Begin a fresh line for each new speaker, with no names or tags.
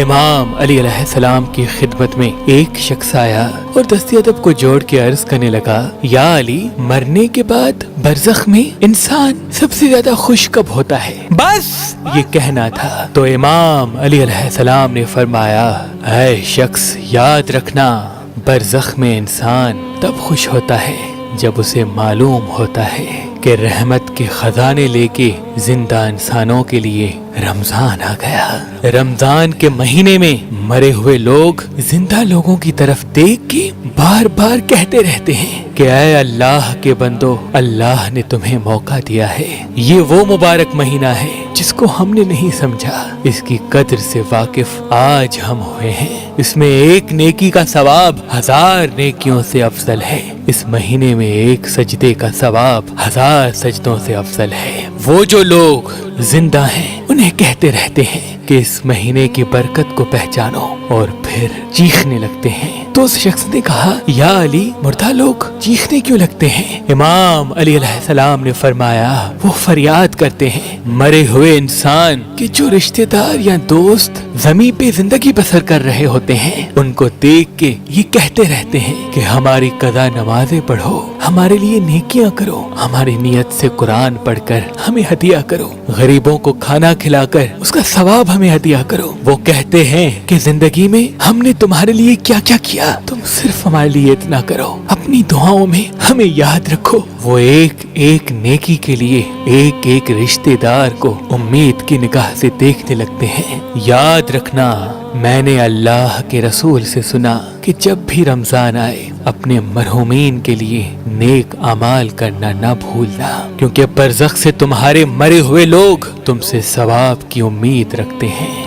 امام علی علیہ السلام کی خدمت میں ایک شخص آیا اور دست ادب کو جوڑ کے عرض کرنے لگا، یا علی، مرنے کے بعد برزخ میں انسان سب سے زیادہ خوش کب ہوتا ہے؟ بس یہ کہنا تھا تو امام علی علیہ السلام نے فرمایا، اے شخص، یاد رکھنا، برزخ میں انسان تب خوش ہوتا ہے جب اسے معلوم ہوتا ہے کہ رحمت کے خزانے لے کے زندہ انسانوں کے لیے رمضان آ گیا۔ رمضان کے مہینے میں مرے ہوئے لوگ زندہ لوگوں کی طرف دیکھ کے بار بار کہتے رہتے ہیں کہ اے اللہ کے بندو، اللہ نے تمہیں موقع دیا ہے۔ یہ وہ مبارک مہینہ ہے جس کو ہم نے نہیں سمجھا، اس کی قدر سے واقف آج ہم ہوئے ہیں۔ اس میں ایک نیکی کا ثواب 1000 نیکیوں سے افضل ہے۔ اس مہینے میں ایک سجدے کا ثواب 1000 سجدوں سے افضل ہے۔ وہ جو لوگ زندہ ہیں انہیں کہتے رہتے ہیں کہ اس مہینے کی برکت کو پہچانو، اور پھر چیخنے لگتے ہیں۔ تو اس شخص نے کہا، یا علی، مردہ لوگ چیخنے کیوں لگتے ہیں؟ امام علی علیہ السلام نے فرمایا، وہ فریاد کرتے ہیں مرے ہوئے انسان کے جو رشتہ دار یا دوست زمین پہ زندگی بسر کر رہے ہوتے ہیں، ان کو دیکھ کے یہ کہتے رہتے ہیں کہ ہماری قضا نمازیں پڑھو، ہمارے لیے نیکیاں کرو، ہماری نیت سے قرآن پڑھ کر ہمیں ہدیہ کرو، غریبوں کو کھانا کھلا کر اس کا ثواب ہمیں ہدیہ کرو۔ وہ کہتے ہیں کہ زندگی میں ہم نے تمہارے لیے کیا کیا کیا، تم صرف ہمارے لیے اتنا کرو، اپنی دعاؤں میں ہمیں یاد رکھو۔ وہ ایک ایک نیکی کے لیے ایک ایک رشتہ دار کو امید کی نگاہ سے دیکھنے لگتے ہیں۔ یاد رکھنا، میں نے اللہ کے رسول سے سنا کہ جب بھی رمضان آئے اپنے مرحومین کے لیے نیک اعمال کرنا نہ بھولنا، کیونکہ برزخ سے تمہارے مرے ہوئے لوگ تم سے ثواب کی امید رکھتے ہیں۔